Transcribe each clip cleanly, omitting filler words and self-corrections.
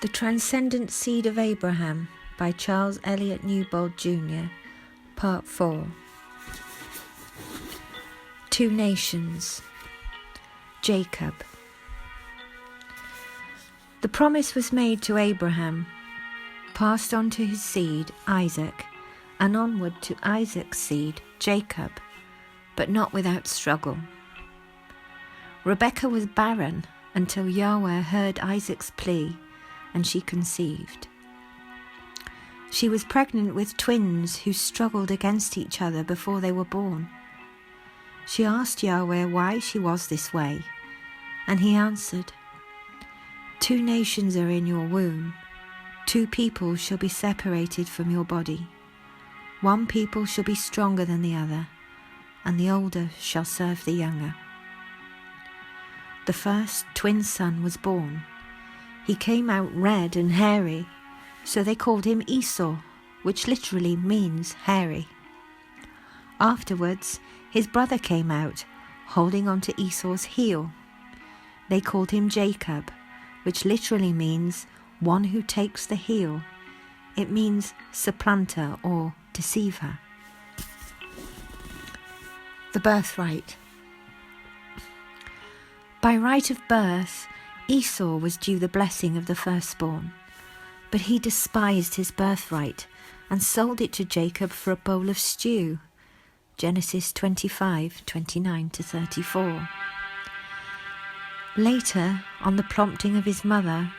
The Transcendent Seed of Abraham by Charles E Newbold Jr. Part 4. Two Nations. Jacob. The promise was made to Abraham, passed on to his seed, Isaac, and onward to Isaac's seed, Jacob, but not without struggle. Rebekah was barren until Yahweh heard Isaac's plea, and she conceived. She was pregnant with twins who struggled against each other before they were born. She asked Yahweh why she was this way, and he answered, "Two nations are in your womb. Two people shall be separated from your body. One people shall be stronger than the other, and the older shall serve the younger." The first twin son was born. He came out red and hairy, so they called him Esau, which literally means hairy. Afterwards, his brother came out, holding on to Esau's heel. They called him Jacob, which literally means one who takes the heel. It means supplanter or deceiver. The birthright. By right of birth, Esau was due the blessing of the firstborn, but he despised his birthright and sold it to Jacob for a bowl of stew. Genesis 25:29-34. Later, on the prompting of his mother,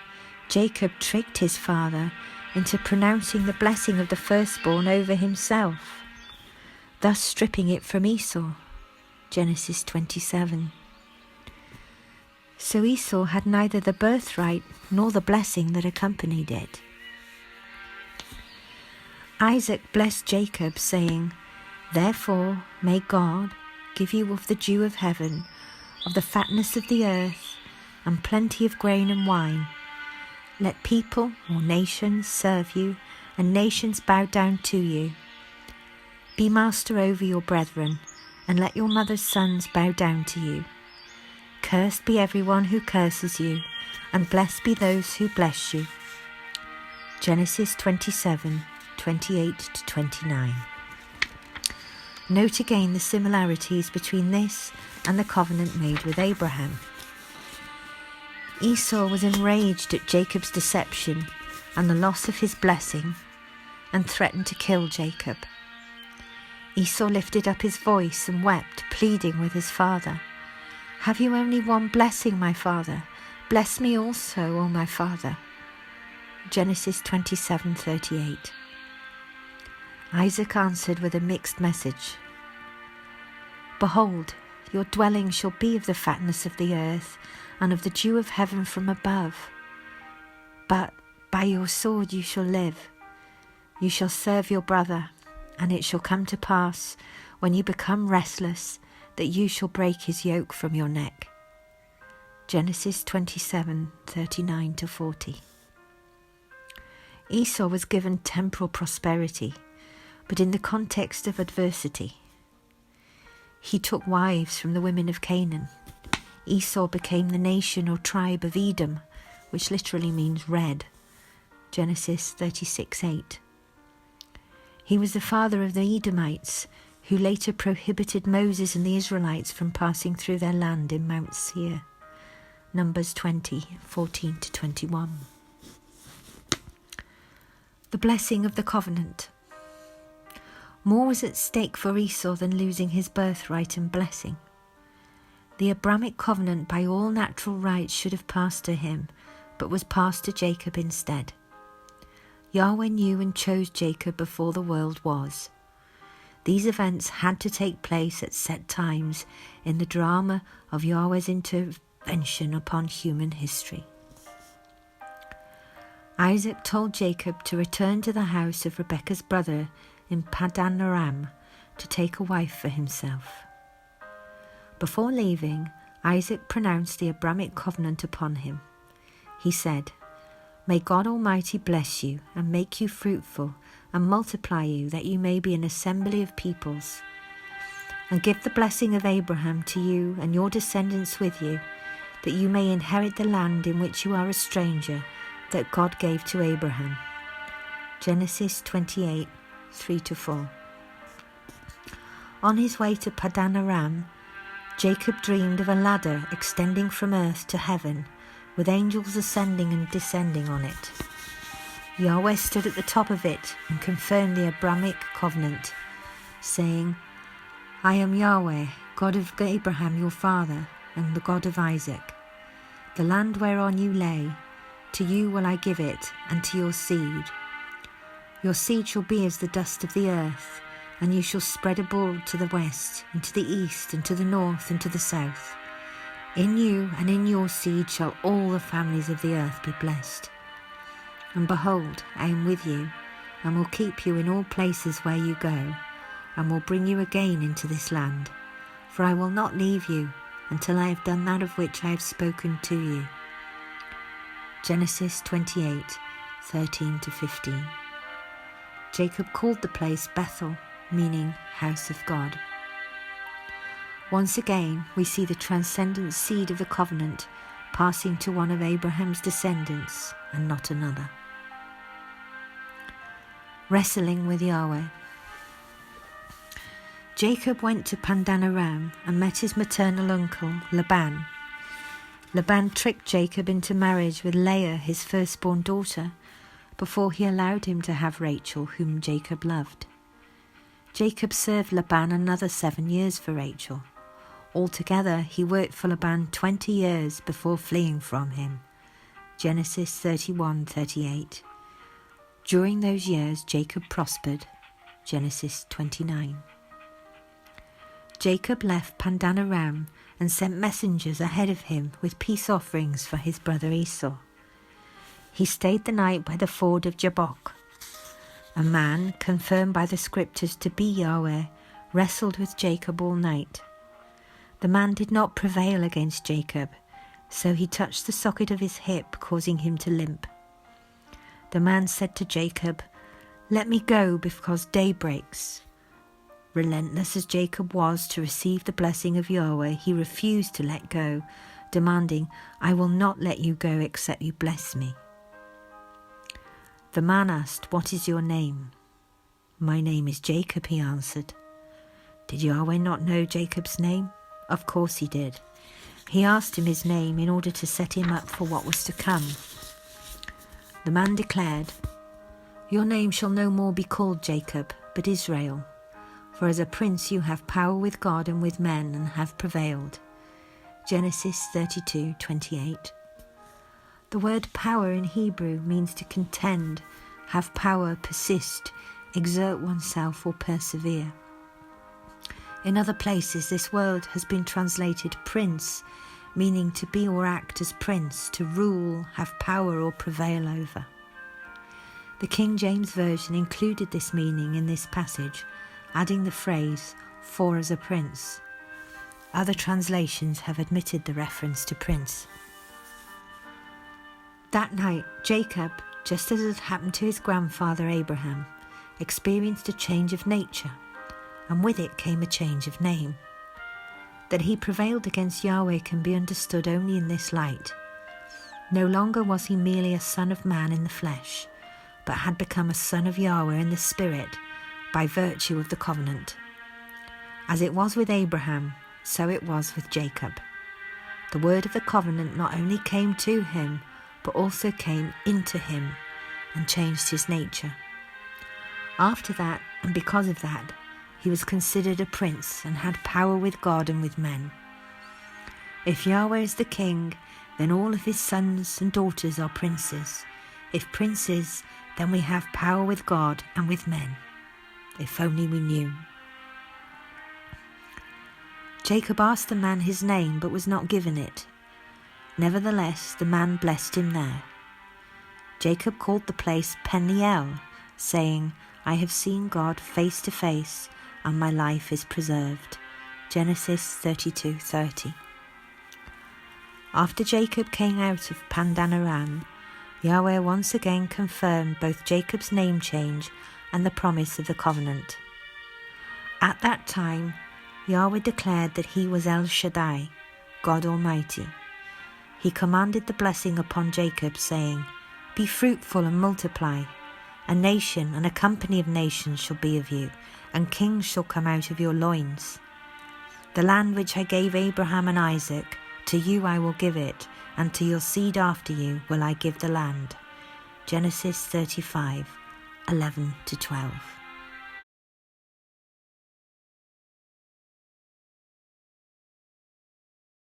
Jacob tricked his father into pronouncing the blessing of the firstborn over himself, thus stripping it from Esau. Genesis 27. So Esau had neither the birthright nor the blessing that accompanied it. Isaac blessed Jacob, saying, "Therefore may God give you of the dew of heaven, of the fatness of the earth, and plenty of grain and wine. Let people or nations serve you, and nations bow down to you. Be master over your brethren, and let your mother's sons bow down to you. Cursed be everyone who curses you, and blessed be those who bless you." Genesis 27:28-29. Note again the similarities between this and the covenant made with Abraham. Esau was enraged at Jacob's deception and the loss of his blessing, and threatened to kill Jacob. Esau lifted up his voice and wept, pleading with his father, "Have you only one blessing, my father? Bless me also, O my father." Genesis 27:38. Isaac answered with a mixed message. "Behold, your dwelling shall be of the fatness of the earth, and of the dew of heaven from above. But by your sword you shall live. You shall serve your brother, and it shall come to pass, when you become restless, that you shall break his yoke from your neck." Genesis 27:39-40. Esau was given temporal prosperity, but in the context of adversity. He took wives from the women of Canaan. Esau became the nation or tribe of Edom, which literally means red. Genesis 36:8. He was the father of the Edomites, who later prohibited Moses and the Israelites from passing through their land in Mount Seir. Numbers 20:14-21. The blessing of the covenant. More was at stake for Esau than losing his birthright and blessing. The Abrahamic covenant by all natural rights should have passed to him, but was passed to Jacob instead. Yahweh knew and chose Jacob before the world was. These events had to take place at set times in the drama of Yahweh's intervention upon human history. Isaac told Jacob to return to the house of Rebekah's brother in Paddan Aram to take a wife for himself. Before leaving, Isaac pronounced the Abrahamic covenant upon him. He said, "May God Almighty bless you and make you fruitful and multiply you, that you may be an assembly of peoples, and give the blessing of Abraham to you and your descendants with you, that you may inherit the land in which you are a stranger, that God gave to Abraham. Genesis 28, 3-4. On his way to Padan Aram, Jacob dreamed of a ladder extending from earth to heaven, with angels ascending and descending on it. Yahweh stood at the top of it and confirmed the Abrahamic covenant, saying, I am Yahweh, God of Abraham your father, and the God of Isaac. The land whereon you lay, to you will I give it, and to your seed. Your seed shall be as the dust of the earth, and you shall spread abroad to the west, and to the east, and to the north, and to the south. In you and in your seed shall all the families of the earth be blessed. And behold, I am with you, and will keep you in all places where you go, and will bring you again into this land. For I will not leave you until I have done that of which I have spoken to you. Genesis 28, 13-15. Jacob called the place Bethel, meaning house of God. Once again, we see the transcendent seed of the covenant passing to one of Abraham's descendants and not another. Wrestling with Yahweh. Jacob went to Padan Aram and met his maternal uncle, Laban. Laban tricked Jacob into marriage with Leah, his firstborn daughter, before he allowed him to have Rachel, whom Jacob loved. Jacob served Laban another 7 years for Rachel. Altogether, he worked for Laban 20 years before fleeing from him. Genesis 31:38. During those years, Jacob prospered. Genesis 29. Jacob left Padan Aram and sent messengers ahead of him with peace offerings for his brother Esau. He stayed the night by the ford of Jabbok. A man, confirmed by the scriptures to be Yahweh, wrestled with Jacob all night. The man did not prevail against Jacob, so he touched the socket of his hip, causing him to limp. The man said to Jacob, "Let me go, because day breaks." Relentless as Jacob was to receive the blessing of Yahweh, he refused to let go, demanding, "I will not let you go except you bless me." The man asked, "What is your name?" "My name is Jacob," he answered. Did Yahweh not know Jacob's name? Of course he did. He asked him his name in order to set him up for what was to come. The man declared, "Your name shall no more be called Jacob, but Israel. For as a prince you have power with God and with men, and have prevailed." Genesis 32:28. The word power in Hebrew means to contend, have power, persist, exert oneself, or persevere. In other places, this word has been translated prince, meaning to be or act as prince, to rule, have power, or prevail over. The King James Version included this meaning in this passage, adding the phrase, "for as a prince." Other translations have omitted the reference to prince. That night, Jacob, just as had happened to his grandfather Abraham, experienced a change of nature, and with it came a change of name. That he prevailed against Yahweh can be understood only in this light. No longer was he merely a son of man in the flesh, but had become a son of Yahweh in the spirit by virtue of the covenant. As it was with Abraham, so it was with Jacob. The word of the covenant not only came to him, but also came into him and changed his nature. After that, and because of that, he was considered a prince and had power with God and with men. If Yahweh is the king, then all of his sons and daughters are princes. If princes, then we have power with God and with men. If only we knew. Jacob asked the man his name, but was not given it. Nevertheless, the man blessed him there. Jacob called the place Peniel, saying, "I have seen God face to face, and my life is preserved." Genesis 32:30. After Jacob came out of Padan Aram, Yahweh once again confirmed both Jacob's name change and the promise of the covenant. At that time, Yahweh declared that he was El Shaddai, God Almighty. He commanded the blessing upon Jacob, saying, Be fruitful and multiply. A nation and a company of nations shall be of you, and kings shall come out of your loins. The land which I gave Abraham and Isaac, to you I will give it, and to your seed after you will I give the land. Genesis 35:11-12.